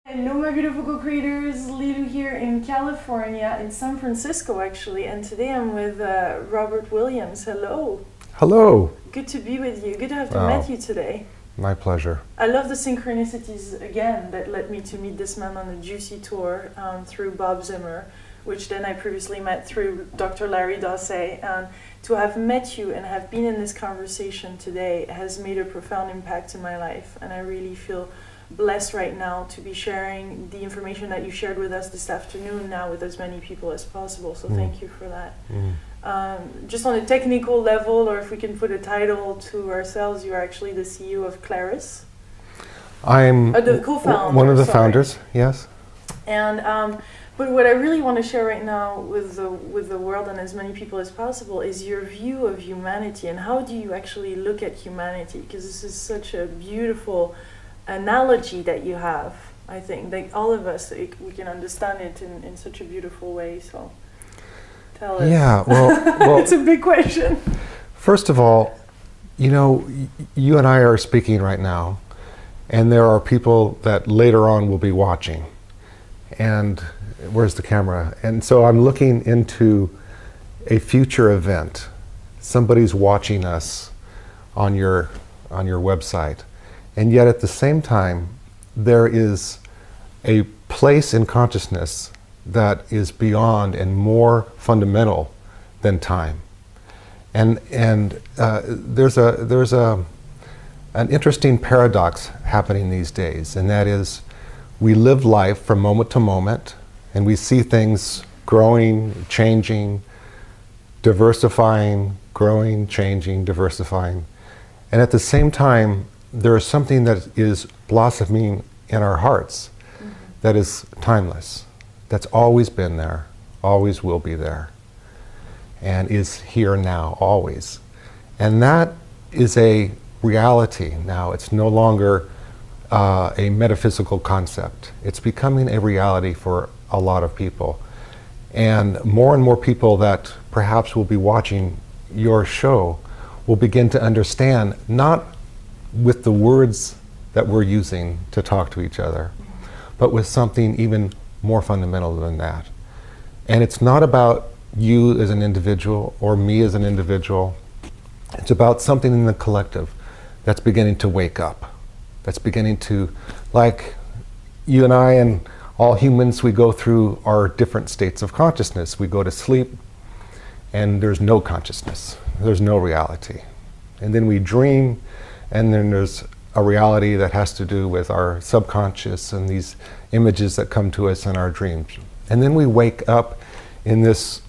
Hello my beautiful co-creators, Lilu here in California, in San Francisco actually, and today I'm with Robert Williams. Hello. Hello. Good to be with you, good to have met you today. My pleasure. I love the synchronicities again that led me to meet this man on the Juicy tour through Bob Zimmer, which then I previously met through Dr. Larry Dossey, and to have met you and have been in this conversation today has made a profound impact in my life, and I really feel blessed right now to be sharing the information that you shared with us this afternoon now with as many people as possible, so thank you for that. Just on a technical level, or if we can put a title to ourselves, you are actually the CEO of Clarus. I'm the co-founder, one of the founders, yes. And but what I really want to share right now with the world and as many people as possible is your view of humanity, and how do you actually look at humanity, because this is such a beautiful analogy that you have. I think that all of us, we can understand it in such a beautiful way, so tell us. Yeah, well it's a big question. First of all, you know, you and I are speaking right now, and there are people that later on will be watching. And where's the camera? And so I'm looking into a future event. Somebody's watching us on your website. And yet at the same time, there is a place in consciousness that is beyond and more fundamental than time. And there's an interesting paradox happening these days, and that is we live life from moment to moment, and we see things growing, changing, diversifying, growing, changing, diversifying. And at the same time, there is something that is blossoming in our hearts that is timeless, that's always been there, always will be there, and is here now, always. And that is a reality now. It's no longer a metaphysical concept. It's becoming a reality for a lot of people. And more people that perhaps will be watching your show will begin to understand, not with the words that we're using to talk to each other, but with something even more fundamental than that. And it's not about you as an individual or me as an individual. It's about something in the collective that's beginning to wake up. That's beginning to, like you and I and all humans, we go through our different states of consciousness. We go to sleep and there's no consciousness. There's no reality. And then we dream, and then there's a reality that has to do with our subconscious and these images that come to us in our dreams. And then we wake up in this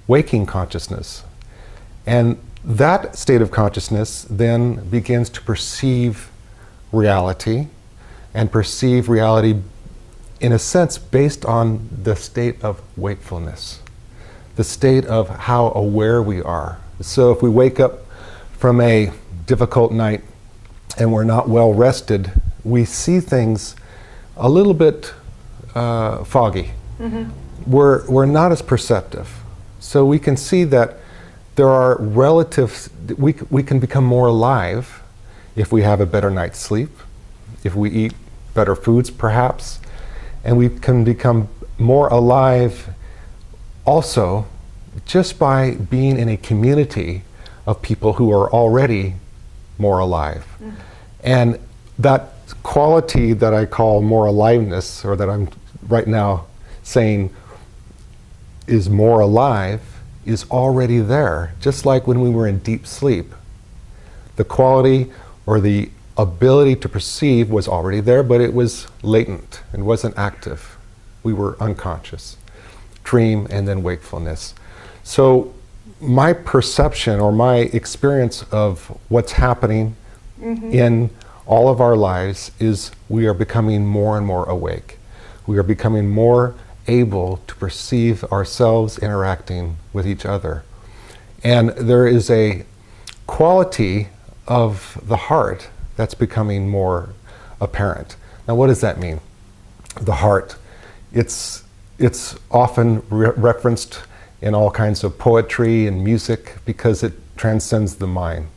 waking consciousness. And that state of consciousness then begins to perceive reality, and perceive reality in a sense based on the state of wakefulness, the state of how aware we are. So if we wake up from a difficult night and we're not well rested, we see things a little bit foggy. We're not as perceptive. So we can see that there are relatives, we can become more alive if we have a better night's sleep, if we eat better foods perhaps, and we can become more alive also just by being in a community of people who are already more alive. And that quality that I call more aliveness, or that I'm right now saying is more alive, is already there. Just like when we were in deep sleep. The quality or the ability to perceive was already there, but it was latent. It wasn't active. We were unconscious. Dream and then wakefulness. So my perception or my experience of what's happening in all of our lives is we are becoming more and more awake. We are becoming more able to perceive ourselves interacting with each other. And there is a quality of the heart that's becoming more apparent. Now, what does that mean? The heart. It's often referenced in all kinds of poetry and music because it transcends the mind.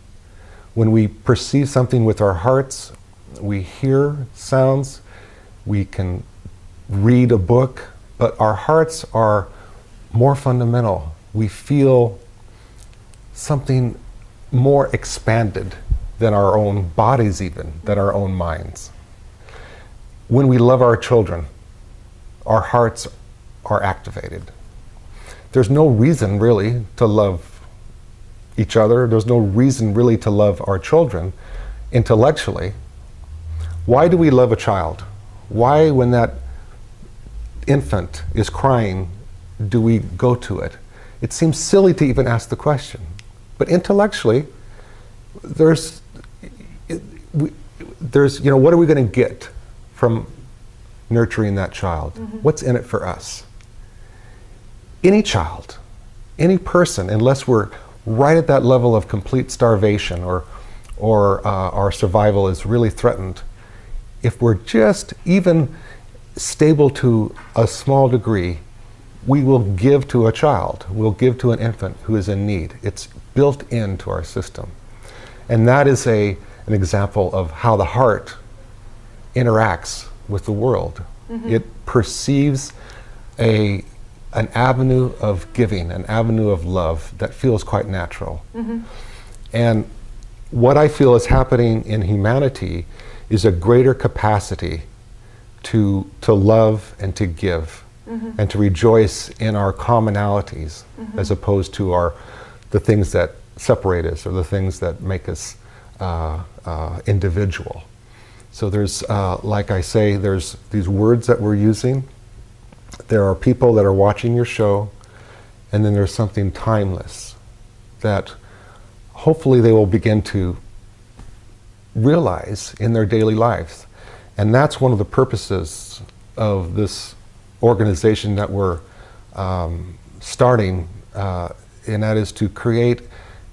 When we perceive something with our hearts, we hear sounds, we can read a book, but our hearts are more fundamental. We feel something more expanded than our own bodies even, than our own minds. When we love our children, our hearts are activated. There's no reason really to love each other. There's no reason really to love our children intellectually. Why do we love a child? Why, when that infant is crying, do we go to it? It seems silly to even ask the question. But intellectually, there's, what are we going to get from nurturing that child? Mm-hmm. What's in it for us? Any child, any person, unless we're right at that level of complete starvation or our survival is really threatened, if we're just even stable to a small degree, we will give to a child, we'll give to an infant who is in need. It's built into our system. And that is an example of how the heart interacts with the world. Mm-hmm. It perceives an avenue of giving, an avenue of love that feels quite natural. Mm-hmm. And what I feel is happening in humanity is a greater capacity to love and to give, mm-hmm. and to rejoice in our commonalities, mm-hmm. as opposed to the things that separate us or the things that make us individual. So there's, like I say, there's these words that we're using. There are people that are watching your show, and then there's something timeless that hopefully they will begin to realize in their daily lives. And that's one of the purposes of this organization that we're starting, and that is to create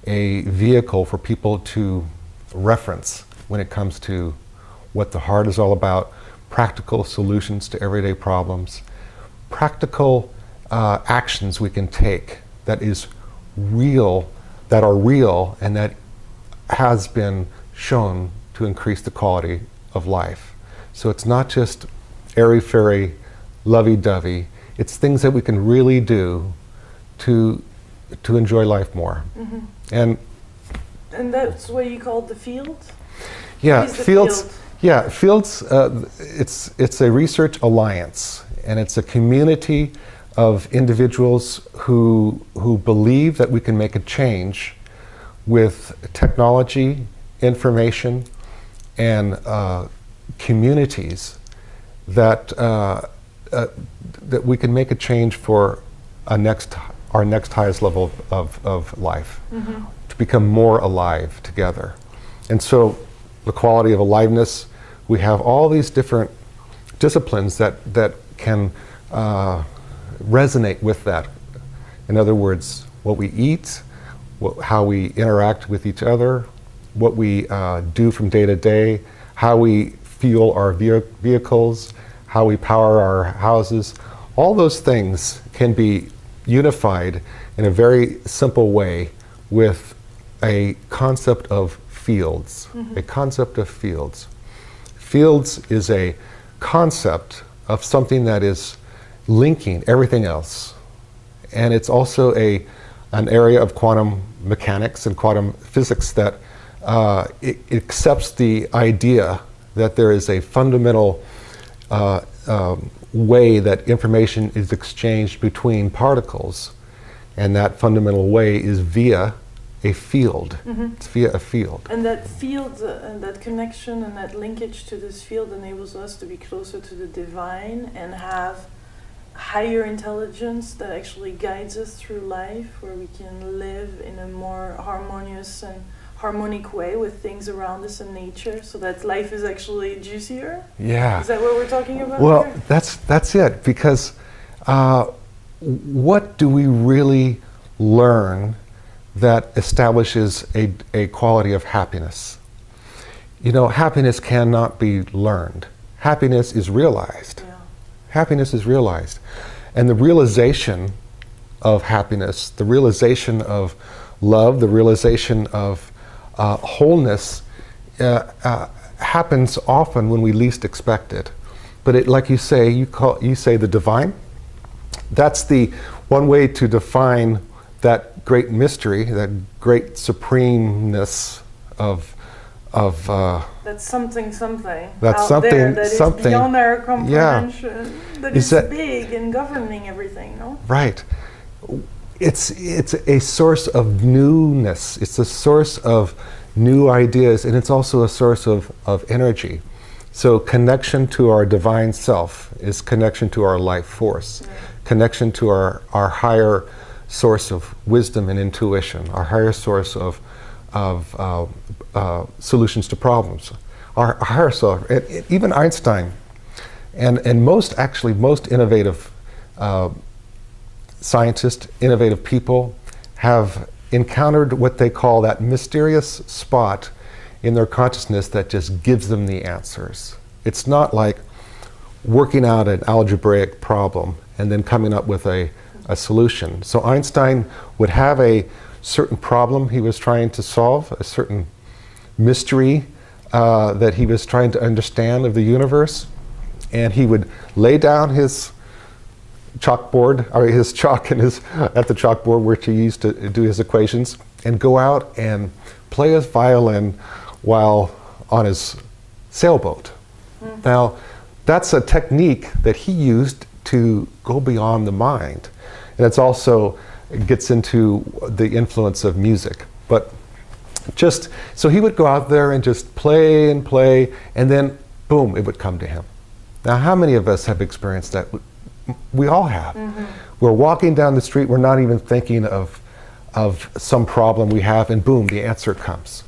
a vehicle for people to reference when it comes to what the heart is all about, practical solutions to everyday problems, practical actions we can take that is real, that are real, and that has been shown to increase the quality of life. So it's not just airy-fairy, lovey-dovey. It's things that we can really do to enjoy life more. Mm-hmm. And that's what you call the field? Yeah, fields. Field? Yeah, fields. It's a research alliance, and it's a community of individuals who believe that we can make a change with technology, information, and communities that that we can make a change for our next highest level of life, mm-hmm. to become more alive together. And so the quality of aliveness, we have all these different disciplines that can resonate with that. In other words, what we eat, how we interact with each other, what we do from day to day, how we fuel our vehicles, how we power our houses. All those things can be unified in a very simple way with a concept of fields. Mm-hmm. A concept of fields. Fields is a concept of something that is linking everything else. And it's also an area of quantum mechanics and quantum physics that it accepts the idea that there is a fundamental way that information is exchanged between particles, and that fundamental way is via a field. Mm-hmm. It's via a field. And that field, and that connection and that linkage to this field enables us to be closer to the divine and have higher intelligence that actually guides us through life, where we can live in a more harmonious and harmonic way with things around us in nature, so that life is actually juicier? Yeah. Is that what we're talking about? Well, here? that's it, because what do we really learn that establishes a quality of happiness? You know, happiness cannot be learned. Happiness is realized. Yeah. Happiness is realized. And the realization of happiness, the realization of love, the realization of wholeness happens often when we least expect it. but it, like you say, you say the divine. That's the one way to define that great mystery, that great supremeness of that's something. That's out something. There that something. Is beyond our comprehension. Yeah. That is big and governing everything. No. Right. It's a source of newness. It's a source of new ideas, and it's also a source of energy. So connection to our divine self is connection to our life force, connection to our higher source of wisdom and intuition, our higher source of solutions to problems, our higher self. Even Einstein, and most innovative scientists, innovative people, have encountered what they call that mysterious spot in their consciousness that just gives them the answers. It's not like working out an algebraic problem and then coming up with a solution. So Einstein would have a certain problem he was trying to solve, a certain mystery that he was trying to understand of the universe, and he would lay down his chalkboard, or his chalk at the chalkboard where he used to do his equations, and go out and play his violin while on his sailboat. Now, that's a technique that he used to go beyond the mind. And it's also gets into the influence of music. But just, so he would go out there and just play and play, and then boom, it would come to him. Now, how many of us have experienced that? We all have. We're walking down the street, we're not even thinking of some problem we have, and boom, the answer comes.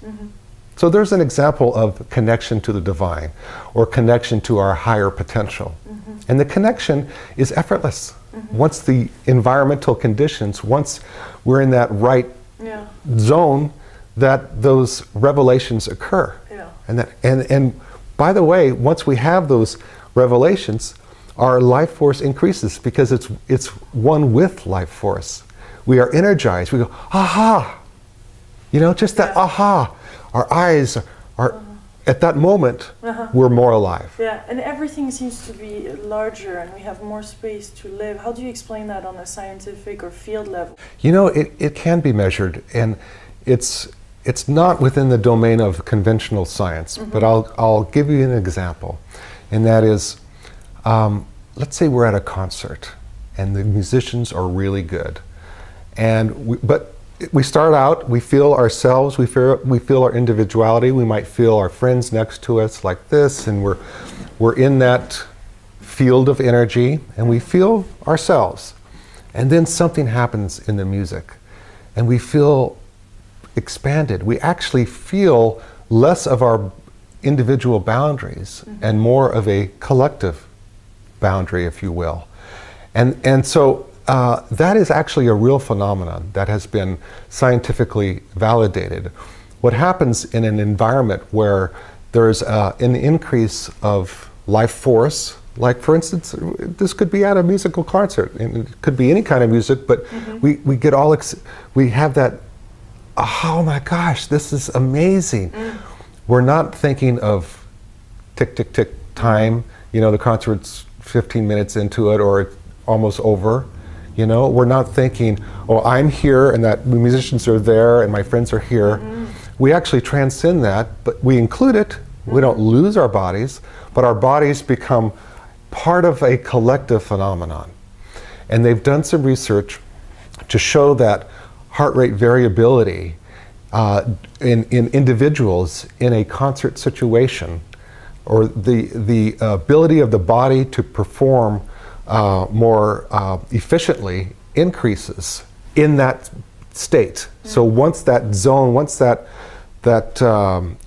So there's an example of connection to the divine, or connection to our higher potential. And the connection is effortless. Once the environmental conditions, once we're in that right zone, that those revelations occur. And by the way, once we have those revelations, our life force increases, because it's one with life force. We are energized. We go, aha! You know, just that aha. Our eyes are, at that moment, we're more alive. Yeah, and everything seems to be larger, and we have more space to live. How do you explain that on a scientific or field level? You know, it can be measured, and it's not within the domain of conventional science, but I'll give you an example, and that is, let's say we're at a concert, and the musicians are really good, but we start out, we feel ourselves, we feel our individuality, we might feel our friends next to us like this, and we're in that field of energy, and we feel ourselves. And then something happens in the music, and we feel expanded. We actually feel less of our individual boundaries and more of a collective boundary, if you will. And so that is actually a real phenomenon that has been scientifically validated. What happens in an environment where there's an increase of life force, like for instance, this could be at a musical concert, and it could be any kind of music, but we get all, we have that, oh my gosh, this is amazing. We're not thinking of tick, tick, tick time, you know, the concert's 15 minutes into it, or it's almost over. You know, we're not thinking, oh, I'm here and that the musicians are there and my friends are here. We actually transcend that, but we include it. We don't lose our bodies, but our bodies become part of a collective phenomenon. And they've done some research to show that heart rate variability in individuals in a concert situation, or the ability of the body to perform more efficiently increases in that state. So once that zone, once that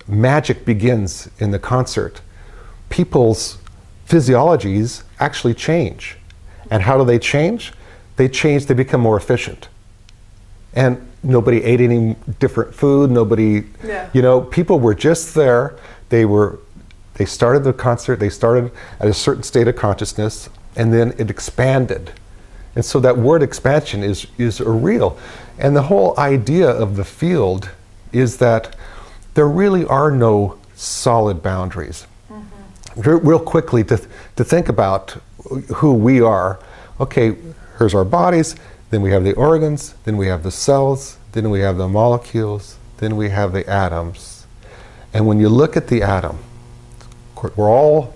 magic begins in the concert, people's physiologies actually change. And how do they change? They change, they become more efficient. And nobody ate any different food, nobody, you know, people were just there, they started the concert, they started at a certain state of consciousness, and then it expanded. And so that word expansion is real. And the whole idea of the field is that there really are no solid boundaries. real quickly to think about who we are. Okay, here's our bodies, then we have the organs, then we have the cells, then we have the molecules, then we have the atoms. And when you look at the atom, we're all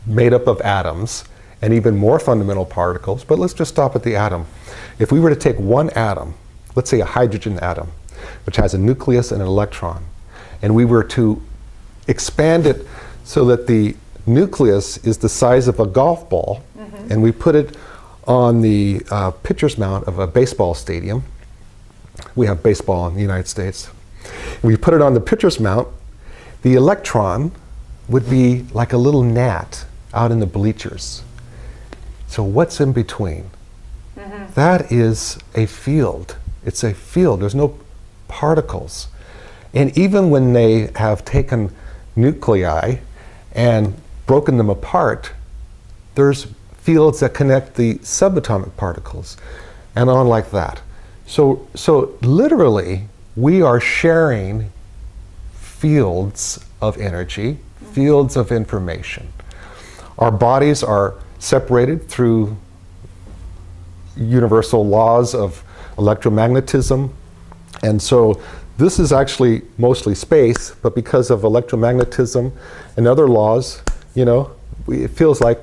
made up of atoms and even more fundamental particles, but let's just stop at the atom. If we were to take one atom, let's say a hydrogen atom, which has a nucleus and an electron, and we were to expand it so that the nucleus is the size of a golf ball, and we put it on the pitcher's mound of a baseball stadium. We have baseball in the United States. We put it on the pitcher's mount. The electron would be like a little gnat out in the bleachers. So what's in between? That is a field. It's a field. There's no particles. And even when they have taken nuclei and broken them apart, there's fields that connect the subatomic particles and on like that. So literally, we are sharing fields of energy, fields of information. Our bodies are separated through universal laws of electromagnetism. And so this is actually mostly space, but because of electromagnetism and other laws, you know, it feels like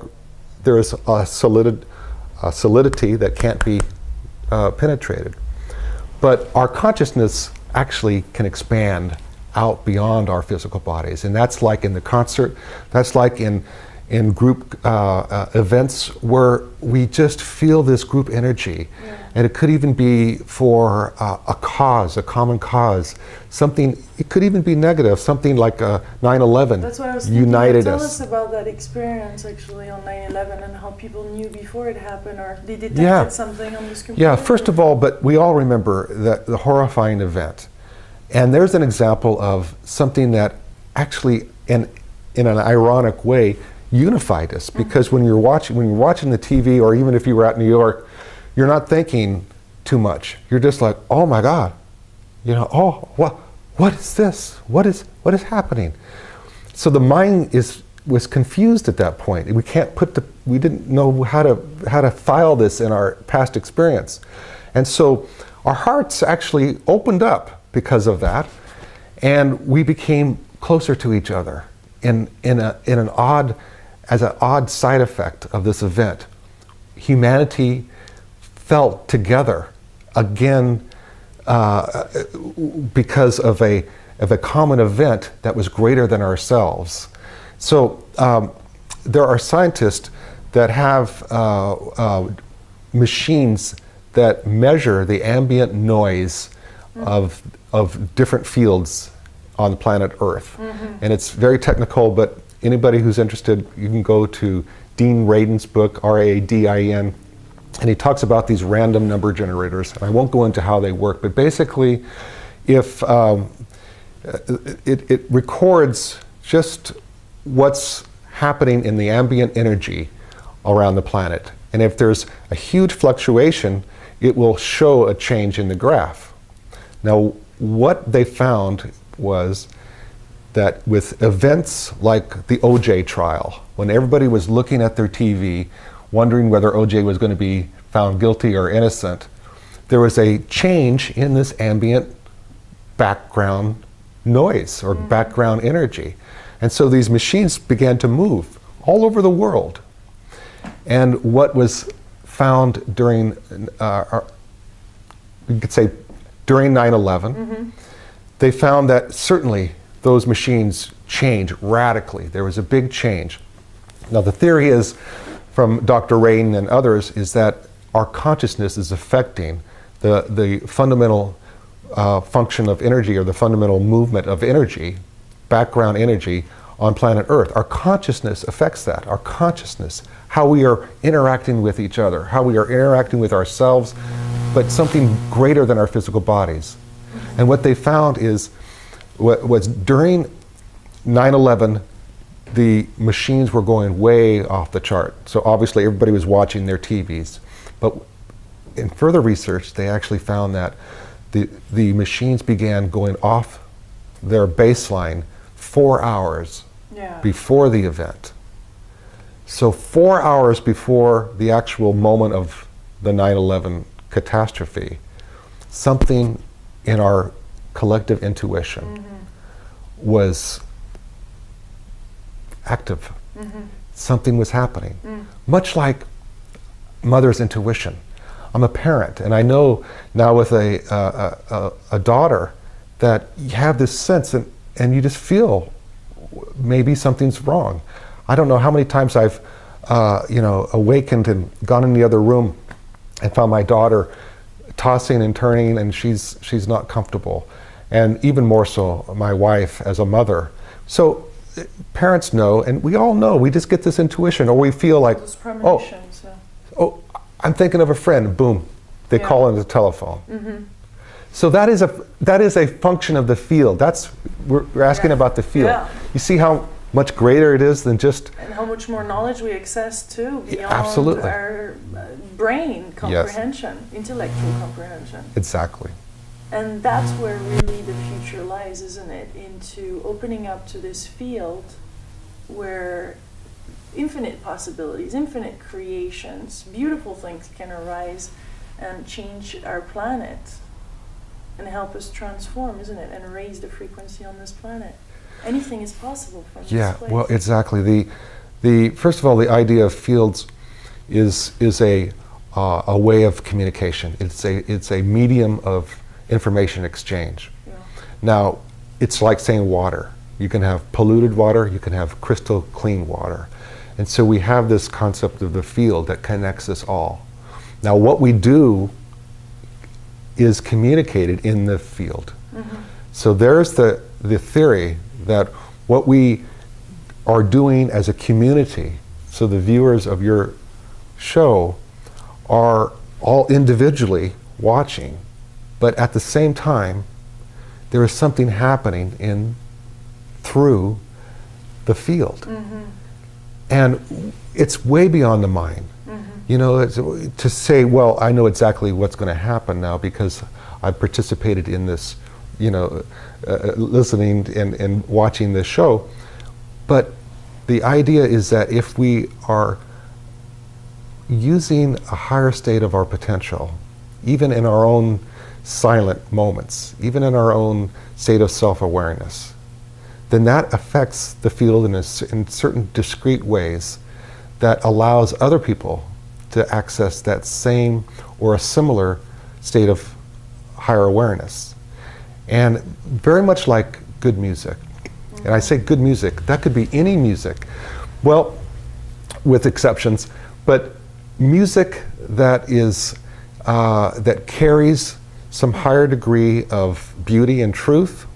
there is a solidity that can't be penetrated. But our consciousness actually can expand out beyond our physical bodies. And that's like in the concert, that's like in group events where we just feel this group energy. Yeah. And it could even be for a cause, a common cause, something, it could even be negative, something like 9/11 That's what I was united thinking. us. Tell us about that experience actually on 9/11 and how people knew before it happened, or they detected something on this computer. Yeah, first of all, but we all remember the horrifying event. And there's an example of something that actually, in an ironic way, unified us, because when you're watching the TV, or even if you were at New York, you're not thinking too much. You're just like, oh my God, you know, oh, what is this? What is happening? So the mind was confused at that point. We didn't know how to file this in our past experience, and so our hearts actually opened up because of that, and we became closer to each other as an odd side effect of this event. Humanity felt together again because of a common event that was greater than ourselves. So there are scientists that have machines that measure the ambient noise of different fields on the planet Earth. And it's very technical, but anybody who's interested, you can go to Dean Radin's book, R-A-D-I-N, and he talks about these random number generators. And I won't go into how they work, but basically, if it records just what's happening in the ambient energy around the planet. And if there's a huge fluctuation, it will show a change in the graph. Now, what they found was that with events like the OJ trial, when everybody was looking at their TV, wondering whether OJ was going to be found guilty or innocent, there was a change in this ambient background noise or background energy. And so these machines began to move all over the world. And what was found during, you could say, during 9/11, they found that certainly those machines change radically. There was a big change. Now the theory is, from Dr. Radin and others, is that our consciousness is affecting the fundamental function of energy, or the fundamental movement of energy, background energy on planet Earth. Our consciousness affects that. Our consciousness, how we are interacting with each other, how we are interacting with ourselves, but something greater than our physical bodies. And what they found is, was during 9/11, the machines were going way off the chart. So obviously everybody was watching their TVs. But in further research, they actually found that the machines began going off their baseline 4 hours before the event. So 4 hours before the actual moment of the 9/11 catastrophe, something in our collective intuition was active. Something was happening. Much like mother's intuition. I'm a parent, and I know now with a daughter that you have this sense, and you just feel maybe something's wrong. I don't know how many times I've awakened and gone in the other room and found my daughter tossing and turning, and she's not comfortable. And even more so, my wife as a mother. So parents know, and we all know, we just get this intuition, or we feel like, oh, I'm thinking of a friend, boom, they call on the telephone. So that is a function of the field. We're asking about the field. You see how much greater it is than just... And how much more knowledge we access to beyond our brain comprehension, intellectual comprehension. Exactly. And that's where really the future lies, isn't it? Into opening up to this field where infinite possibilities, infinite creations, beautiful things can arise and change our planet and help us transform, isn't it? And raise the frequency on this planet. Anything is possible from this place. Well, exactly. The first of all, the idea of fields is a way of communication. It's a medium of information exchange. Now, it's like saying water. You can have polluted water, you can have crystal clean water. And so we have this concept of the field that connects us all. Now, what we do is communicated in the field. So there's the theory that what we are doing as a community, so the viewers of your show are all individually watching, but at the same time, there is something happening through the field. And it's way beyond the mind. You know, to say, well, I know exactly what's going to happen now because I've participated in this, listening and watching this show. But the idea is that if we are using a higher state of our potential, even in our own silent moments, even in our own state of self-awareness, then that affects the field in certain discrete ways that allows other people to access that same or a similar state of higher awareness. And very much like good music, and I say good music, that could be any music, well, with exceptions, but music that is that carries some higher degree of beauty and truth,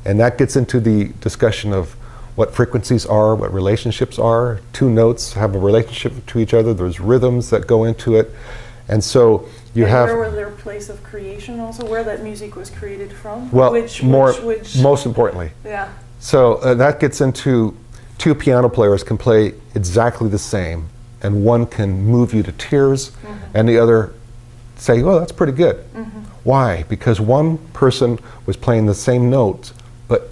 and that gets into the discussion of what frequencies are, what relationships are. Two notes have a relationship to each other. There's rhythms that go into it. And so you have... Where was their place of creation also? Where that music was created from? Well, most importantly. Yeah. So that gets into two piano players can play exactly the same, and one can move you to tears, and the other say, oh, that's pretty good. Why? Because one person was playing the same notes, but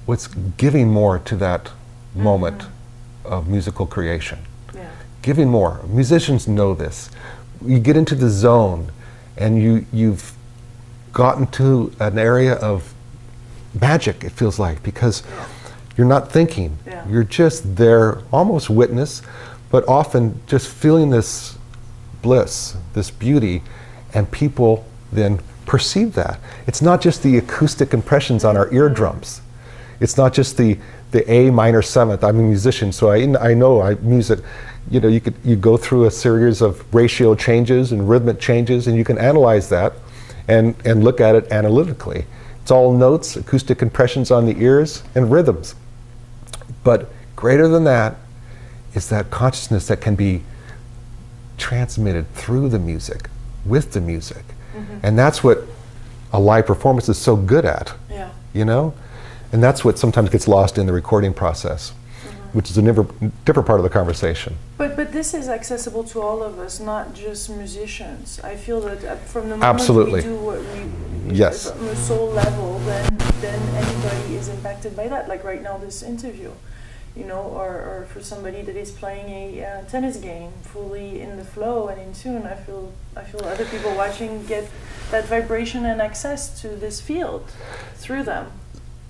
what's giving more to that moment of musical creation. Giving more. Musicians know this. You get into the zone and you've gotten to an area of magic, it feels like, because you're not thinking. You're just there, almost witness, but often just feeling this bliss, this beauty, and people then perceive that. It's not just the acoustic impressions on our eardrums. It's not just the A minor seventh. I'm a musician, so I know music. You know, you go through a series of ratio changes and rhythmic changes, and you can analyze that and look at it analytically. It's all notes, acoustic impressions on the ears, and rhythms. But greater than that is that consciousness that can be transmitted through the music, with the music. And that's what a live performance is so good at, you know? And that's what sometimes gets lost in the recording process. which is a different part of the conversation. But this is accessible to all of us, not just musicians. I feel that from the moment Absolutely. we do what we Yes. from a soul level, then anybody is impacted by that. Like right now, this interview, you know, or for somebody that is playing a tennis game fully in the flow and in tune. I feel other people watching get that vibration and access to this field through them.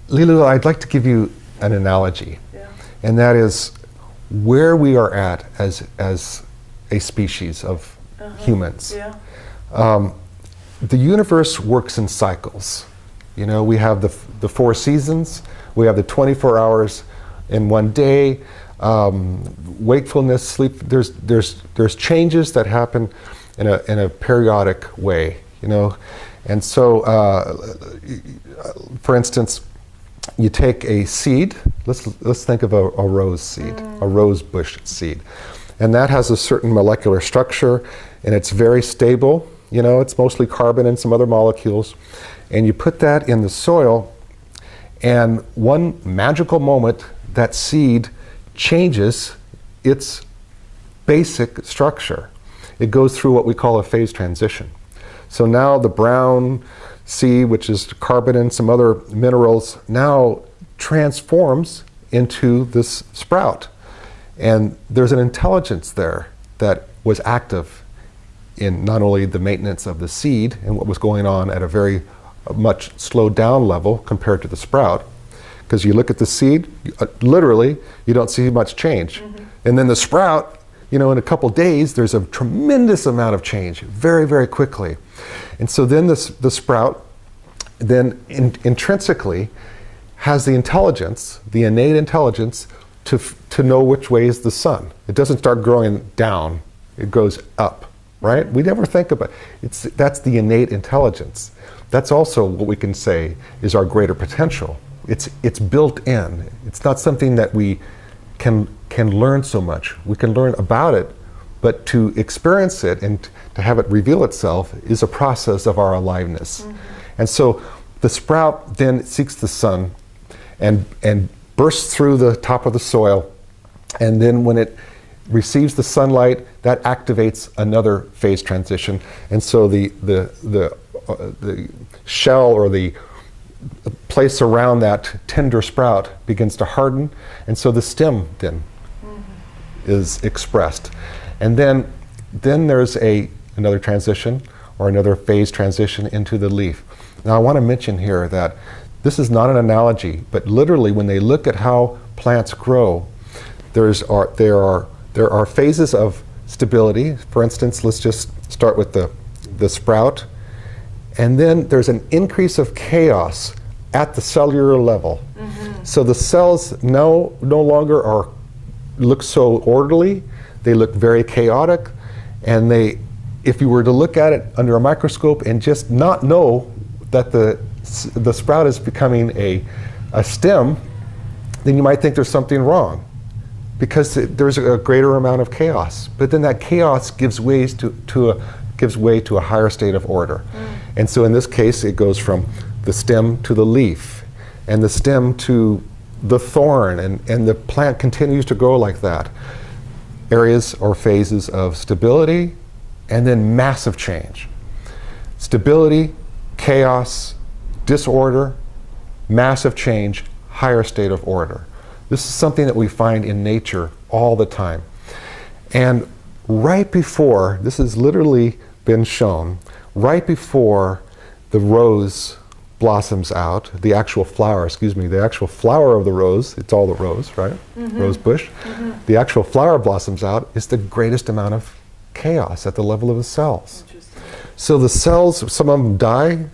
Lulu, I'd like to give you an analogy, Yeah. and that is where we are at as a species of humans. Yeah. The universe works in cycles. You know, we have the 4 seasons, we have the 24 hours in one day, wakefulness, sleep. There's changes that happen in a periodic way. You know, and so for instance, you take a seed. Let's think of a rose seed, a rose bush seed, and that has a certain molecular structure, and it's very stable. You know, it's mostly carbon and some other molecules, and you put that in the soil, and one magical moment, that seed changes its basic structure. It goes through what we call a phase transition. So now the brown seed, which is carbon and some other minerals, now transforms into this sprout. And there's an intelligence there that was active in not only the maintenance of the seed and what was going on at a very much slowed down level compared to the sprout, because you look at the seed, literally, you don't see much change. And then the sprout, you know, in a couple days, there's a tremendous amount of change, very, very quickly. And so then the sprout then intrinsically has the intelligence, the innate intelligence, to know which way is the sun. It doesn't start growing down, it goes up, right? We never think about it. That's the innate intelligence. That's also what we can say is our greater potential. It's built in. It's not something that we can learn so much. We can learn about it, but to experience it and to have it reveal itself is a process of our aliveness. And so the sprout then seeks the sun and bursts through the top of the soil, and then when it receives the sunlight, that activates another phase transition, and so the shell or the place around that tender sprout begins to harden, and so the stem then is expressed. And then there's another transition or another phase transition into the leaf. Now I want to mention here that this is not an analogy, but literally when they look at how plants grow, there are phases of stability. For instance, let's just start with the sprout. And then there's an increase of chaos at the cellular level. So the cells no longer look so orderly, they look very chaotic, and if you were to look at it under a microscope and just not know that the sprout is becoming a stem, then you might think there's something wrong, because there's a greater amount of chaos. But then that chaos gives way to a higher state of order. And so in this case, it goes from the stem to the leaf, and the stem to the thorn, and the plant continues to grow like that. Areas or phases of stability, and then massive change. Stability, chaos, disorder, massive change, higher state of order. This is something that we find in nature all the time. And right before, this has literally been shown, right before the rose blossoms out, the actual flower of the rose, it's all the rose, right? Rose bush. The actual flower blossoms out is the greatest amount of chaos at the level of the cells. So the cells, some of them die,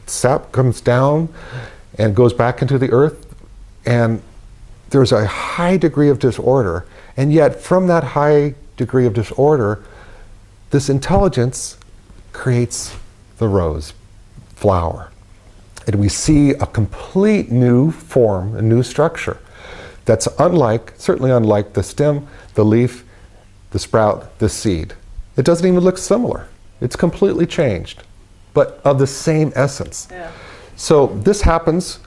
sap comes down and goes back into the earth, and there's a high degree of disorder, and yet from that high degree of disorder, this intelligence creates the rose flower. And we see a complete new form, a new structure that's certainly unlike the stem, the leaf, the sprout, the seed. It doesn't even look similar. It's completely changed, but of the same essence. So this happens,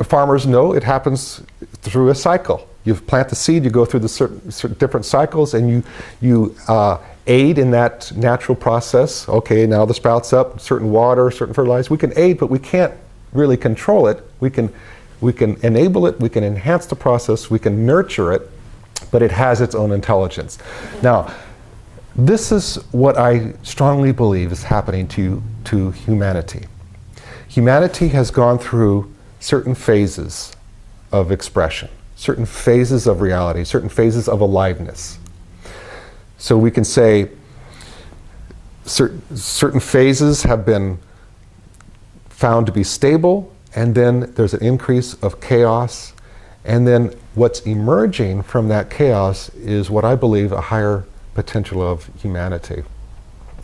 farmers know it happens through a cycle. You plant the seed, you go through the certain different cycles, and you aid in that natural process. Okay, now the sprout's up, certain water, certain fertilizer. We can aid, but we can't really control it. We can enable it, we can enhance the process, we can nurture it, but it has its own intelligence. Now, this is what I strongly believe is happening to humanity. Humanity has gone through certain phases of expression, certain phases of reality, certain phases of aliveness. So we can say certain phases have been found to be stable, and then there's an increase of chaos, and then what's emerging from that chaos is what I believe a higher potential of humanity.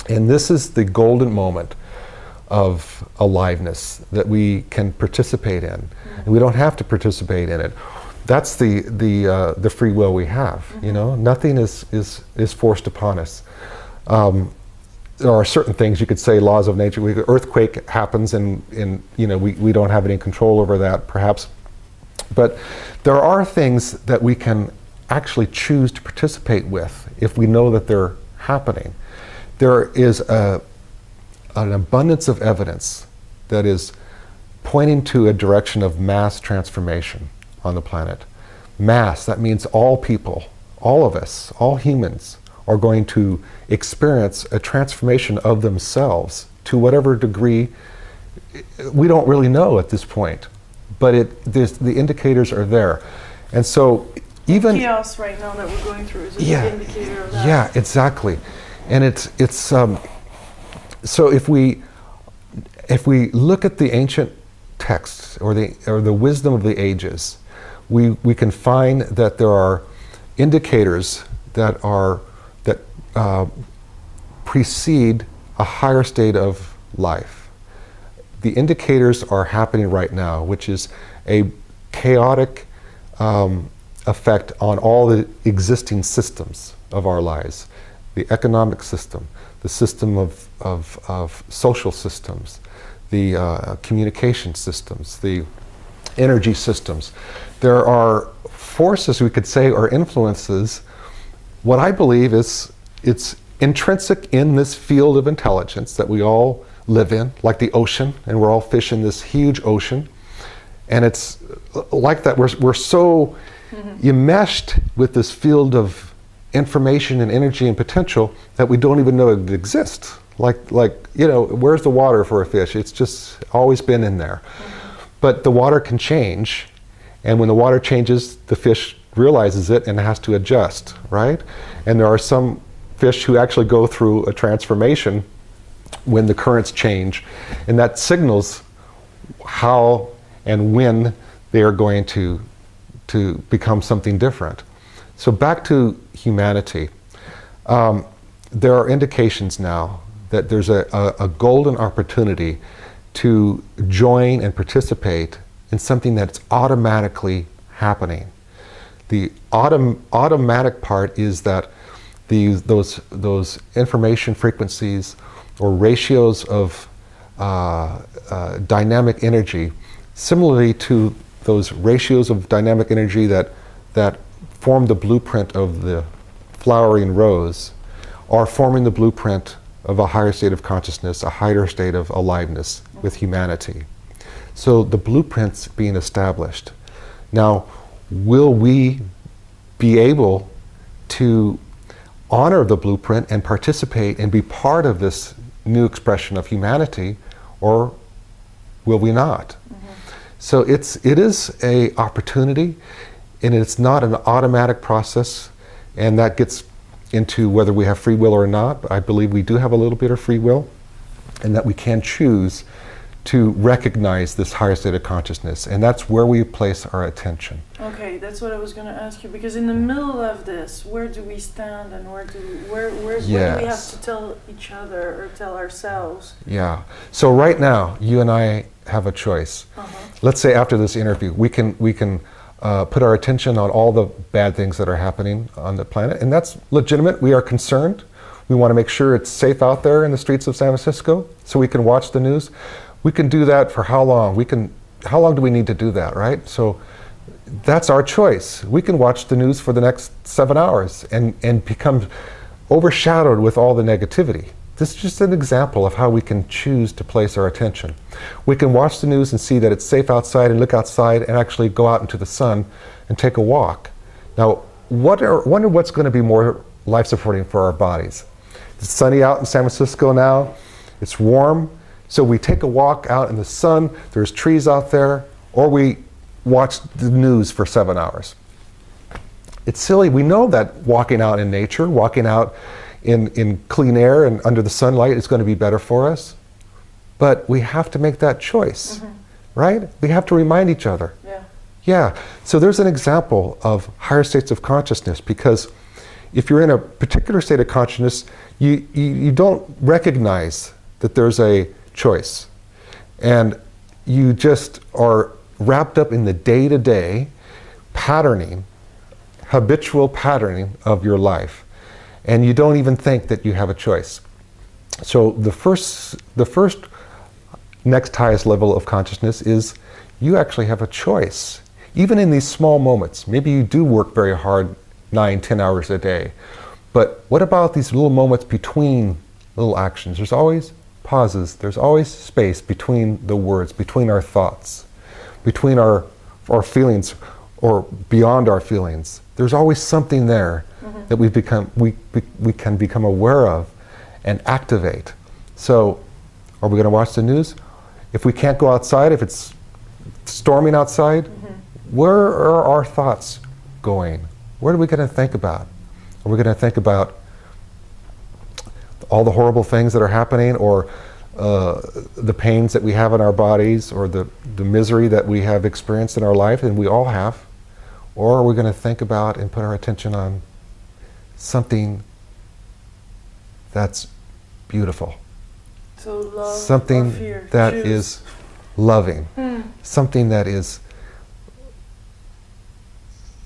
And this is the golden moment of aliveness that we can participate in. And we don't have to participate in it. That's the free will we have. You know, nothing is forced upon us. There are certain things you could say, laws of nature. Earthquake happens, and you know we don't have any control over that, perhaps. But there are things that we can actually choose to participate with if we know that they're happening. There is an abundance of evidence that is pointing to a direction of mass transformation on the planet. Mass, that means all people, all of us, all humans are going to experience a transformation of themselves to whatever degree we don't really know at this point. But the indicators are there. And so even chaos right now that we're going through is an indicator of that. Yeah, exactly. And it's so if we look at the ancient texts or the wisdom of the ages, we can find that there are indicators that precede a higher state of life. The indicators are happening right now, which is a chaotic effect on all the existing systems of our lives. The economic system, the system of social systems, the communication systems, the energy systems. There are forces, we could say, or influences. What I believe is it's intrinsic in this field of intelligence that we all live in, like the ocean, and we're all fish in this huge ocean. And it's like that, we're so enmeshed with this field of information and energy and potential that we don't even know it exists. Like you know, where's the water for a fish? It's just always been in there. But the water can change, and when the water changes, the fish realizes it and has to adjust, right? And there are some fish who actually go through a transformation when the currents change, and that signals how and when they are going to become something different. So back to humanity. There are indications now that there's a golden opportunity to join and participate in something that's automatically happening. The automatic part is that those information frequencies or ratios of dynamic energy, similarly to those ratios of dynamic energy that form the blueprint of the flowering rose, are forming the blueprint of a higher state of consciousness, a higher state of aliveness with humanity. So the blueprint's being established. Now, will we be able to honor the blueprint and participate and be part of this new expression of humanity, or will we not? So it is a opportunity, and it's not an automatic process, and that gets into whether we have free will or not. But I believe we do have a little bit of free will, and that we can choose to recognize this higher state of consciousness, and that's where we place our attention. Okay, that's what I was going to ask you, because in the middle of this, where do we stand, and where do we have to tell each other or tell ourselves? Yeah. So right now, you and I have a choice. Let's say after this interview, we can put our attention on all the bad things that are happening on the planet, and that's legitimate. We are concerned. We want to make sure it's safe out there in the streets of San Francisco, so we can watch the news. We can do that for how long? How long do we need to do that, right? So that's our choice. We can watch the news for the next 7 hours and become overshadowed with all the negativity. This is just an example of how we can choose to place our attention. We can watch the news and see that it's safe outside and look outside and actually go out into the sun and take a walk. Now, wonder what's going to be more life-supporting for our bodies. It's sunny out in San Francisco now. It's warm. So we take a walk out in the sun, there's trees out there, or we watch the news for 7 hours. It's silly. We know that walking out in nature, walking out in clean air and under the sunlight is going to be better for us. But we have to make that choice, right? We have to remind each other. Yeah. So there's an example of higher states of consciousness, because if you're in a particular state of consciousness, you don't recognize that there's a choice. And you just are wrapped up in the day-to-day patterning, habitual patterning of your life. And you don't even think that you have a choice. So the first next highest level of consciousness is you actually have a choice. Even in these small moments, maybe you do work very hard 9-10 hours a day. But what about these little moments between little actions? There's always pauses. There's always space between the words, between our thoughts, between our feelings or beyond our feelings. There's always something there that we can become aware of and activate. So, are we going to watch the news? If we can't go outside, if it's storming outside, where are our thoughts going? What are we going to think about? Are we going to think about all the horrible things that are happening, or the pains that we have in our bodies, or the misery that we have experienced in our life, and we all have? Or are we going to think about and put our attention on something that's beautiful? So love, something or fear. that Choose. is loving. Something that is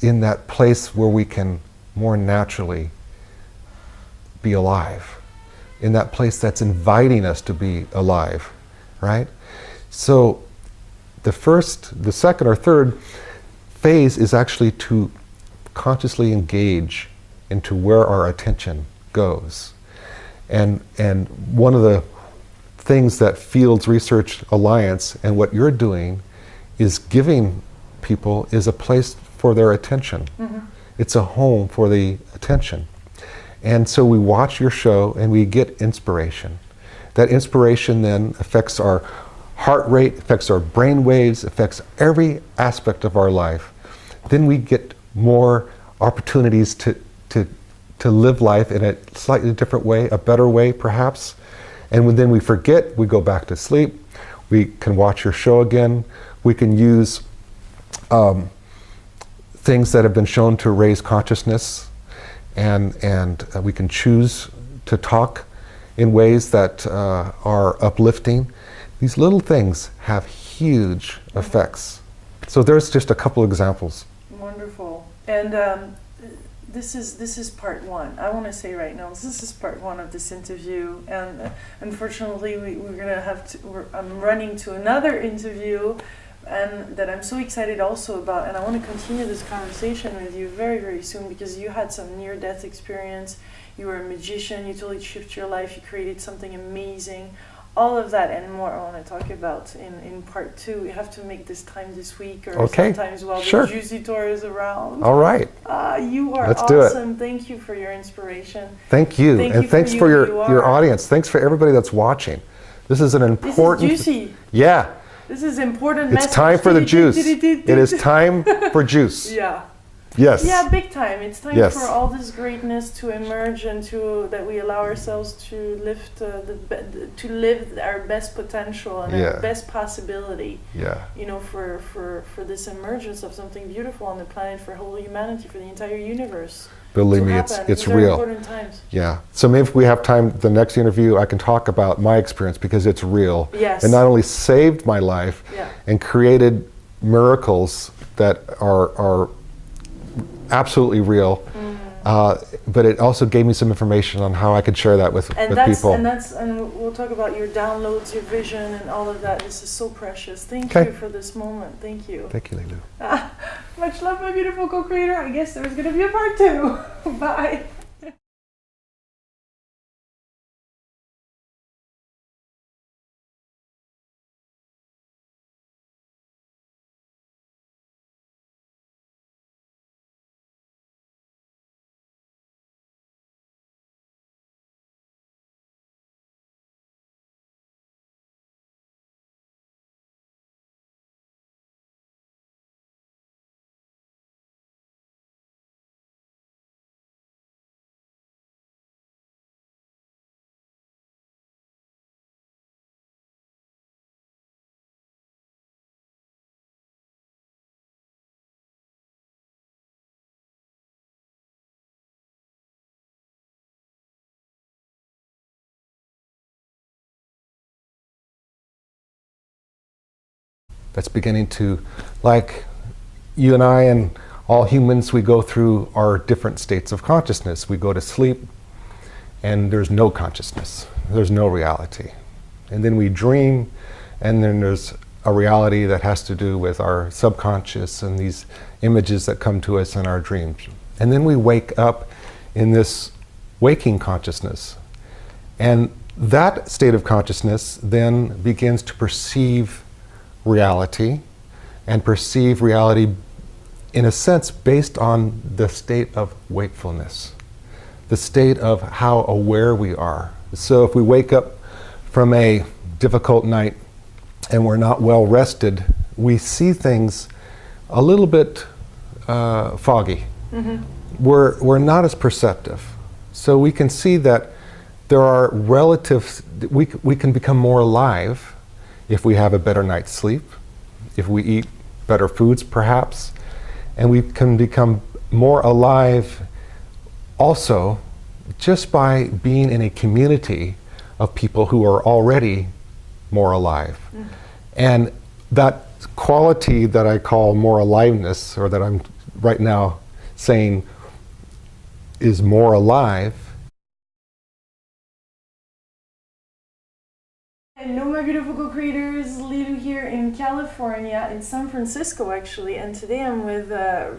in that place where we can more naturally be alive. In that place that's inviting us to be alive, right? So the second or third phase is actually to consciously engage into where our attention goes. And one of the things that Fields Research Alliance and what you're doing is giving people is a place for their attention. It's a home for the attention. And so we watch your show and we get inspiration. That inspiration then affects our heart rate, affects our brain waves, affects every aspect of our life. Then we get more opportunities to live life in a slightly different way, a better way perhaps. And then we forget, we go back to sleep. We can watch your show again. We can use things that have been shown to raise consciousness, and we can choose to talk in ways that are uplifting. These little things have huge effects. So there's just a couple examples. Wonderful. And this is part one. I want to say right now, this is part one of this interview, and unfortunately we're gonna have to. I'm running to another interview, and that I'm so excited also about, and I want to continue this conversation with you very, very soon, because you had some near-death experience. You were a magician. You totally shifted your life. You created something amazing. All of that and more I want to talk about in part two. We have to make this time this week, or sometimes while the Juicy Tour is around. All right. You are Let's awesome. Thank you for your inspiration. Thank you. And thanks for your audience. Thanks for everybody that's watching. This is an important... This is juicy. Yeah. This is important. It's time for the juice. It is time for juice. Yeah. Yes. Yeah, big time. It's time for all this greatness to emerge, and that we allow ourselves to lift to live our best potential and our best possibility. Yeah. You know, for this emergence of something beautiful on the planet, for whole humanity, for the entire universe. Believe me, it's real. Important times. Yeah. So maybe if we have time, the next interview, I can talk about my experience, because it's real. Yes. And not only saved my life and created miracles that are absolutely real, but it also gave me some information on how I could share that with people. And we'll talk about your downloads, your vision, and all of that. This is so precious. Thank you for this moment. Thank you. Thank you, Lulu. Much love, my beautiful co-creator. I guess there's going to be a part 2. Bye. That's beginning to, like you and I and all humans, we go through our different states of consciousness. We go to sleep and there's no consciousness. There's no reality. And then we dream, and then there's a reality that has to do with our subconscious and these images that come to us in our dreams. And then we wake up in this waking consciousness. And that state of consciousness then begins to perceive reality, and perceive reality in a sense based on the state of wakefulness, the state of how aware we are. So if we wake up from a difficult night and we're not well rested, we see things a little bit foggy. Mm-hmm. We're not as perceptive. So we can see that there are relatives, we can become more alive if we have a better night's sleep, if we eat better foods perhaps, and we can become more alive also just by being in a community of people who are already more alive. Mm. And that quality that I call more aliveness, or that I'm right now saying is more alive. Hello, my beautiful co-creators. Lilu here in California, in San Francisco actually, and today I'm with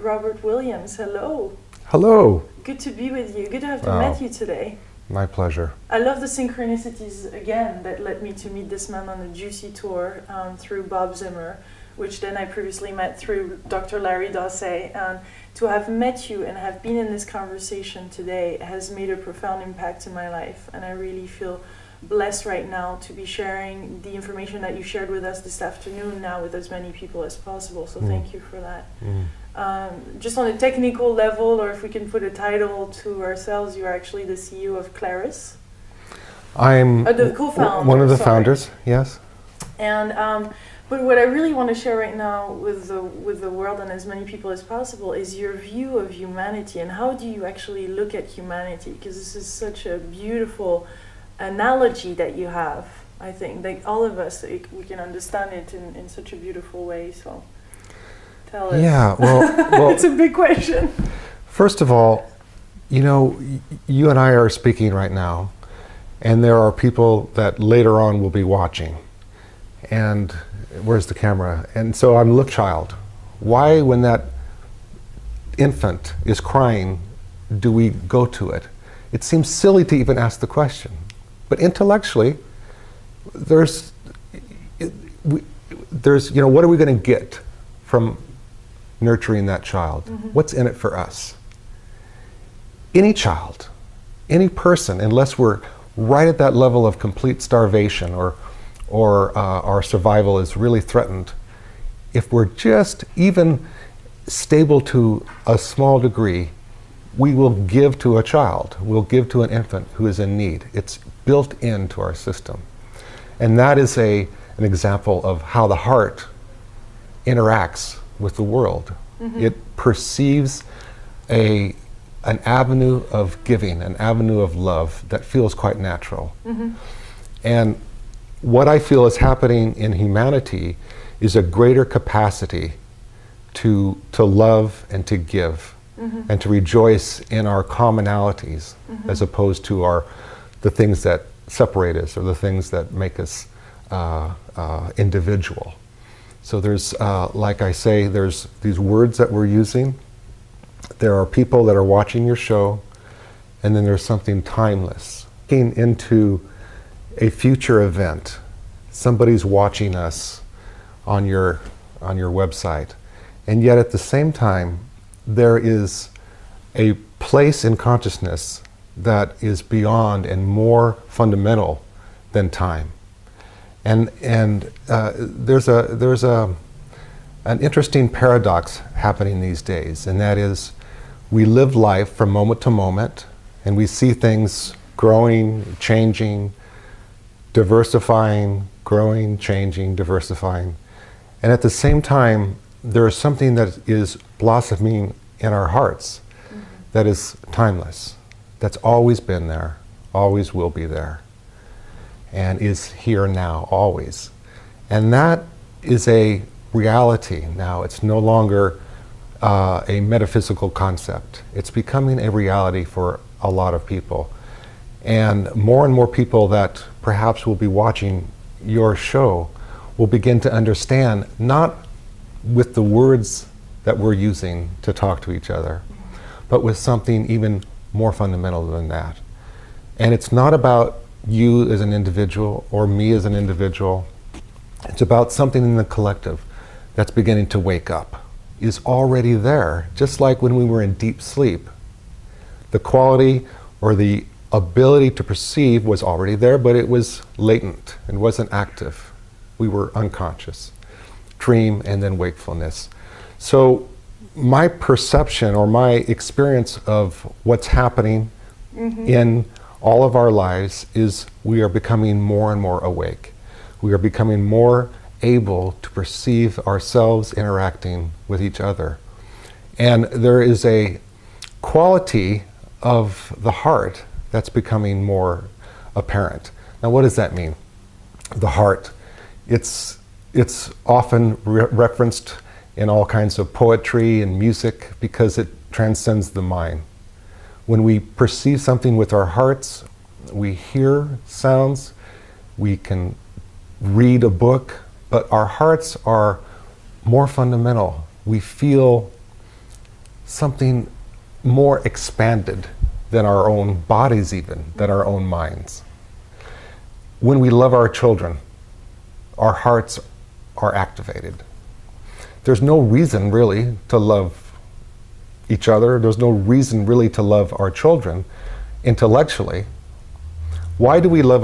Robert Williams. Hello. Hello. Good to be with you. Good to have met you today. My pleasure. I love the synchronicities again that led me to meet this man on a juicy tour through Bob Zimmer, which then I previously met through Dr. Larry Dossey. And to have met you and have been in this conversation today has made a profound impact in my life, and I really feel blessed right now to be sharing the information that you shared with us this afternoon now with as many people as possible. So thank you for that. Just on a technical level, or if we can put a title to ourselves, you are actually the CEO of Clarus. I'm the co-founder, one of the founders, yes. And but what I really want to share right now with the world and as many people as possible is your view of humanity, and how do you actually look at humanity? Because this is such a beautiful analogy that you have. I think that all of us, we can understand it in such a beautiful way. So tell us. Yeah, well it's a big question. First of all, you know, you and I are speaking right now, and there are people that later on will be watching. And where's the camera? And so I'm a child. Why, when that infant is crying, do we go to it? It seems silly to even ask the question. But intellectually, there's, you know, what are we going to get from nurturing that child? Mm-hmm. What's in it for us? Any child, any person, unless we're right at that level of complete starvation or our survival is really threatened, if we're just even stable to a small degree, we will give to a child, we'll give to an infant who is in need. It's built into our system. And that is an example of how the heart interacts with the world. Mm-hmm. It perceives an avenue of giving, an avenue of love that feels quite natural. Mm-hmm. And what I feel is happening in humanity is a greater capacity to love and to give. Mm-hmm. And to rejoice in our commonalities, mm-hmm. as opposed to the things that separate us or the things that make us individual. So there's, like I say, there's these words that we're using. There are people that are watching your show, and then there's something timeless. Looking into a future event, somebody's watching us on your website, and yet at the same time, there is a place in consciousness that is beyond and more fundamental than time. And there's an interesting paradox happening these days, and that is we live life from moment to moment, and we see things growing, changing, diversifying, growing, changing, diversifying. And at the same time, there is something that is blossoming in our hearts that is timeless, that's always been there, always will be there, and is here now, always. And that is a reality now. It's no longer a metaphysical concept. It's becoming a reality for a lot of people. And more people that perhaps will be watching your show will begin to understand, not with the words that we're using to talk to each other, but with something even more fundamental than that. And it's not about you as an individual or me as an individual. It's about something in the collective that's beginning to wake up, is already there, just like when we were in deep sleep. The quality or the ability to perceive was already there, but it was latent and wasn't active. We were unconscious. Dream and then wakefulness. So my perception or my experience of what's happening in all of our lives is we are becoming more and more awake. We are becoming more able to perceive ourselves interacting with each other. And there is a quality of the heart that's becoming more apparent. Now, what does that mean? The heart. It's often referenced in all kinds of poetry and music because it transcends the mind. When we perceive something with our hearts, we hear sounds, we can read a book, but our hearts are more fundamental. We feel something more expanded than our own bodies even, than our own minds. When we love our children, our hearts are activated. There's no reason really to love each other. There's no reason really to love our children intellectually. Why do we love a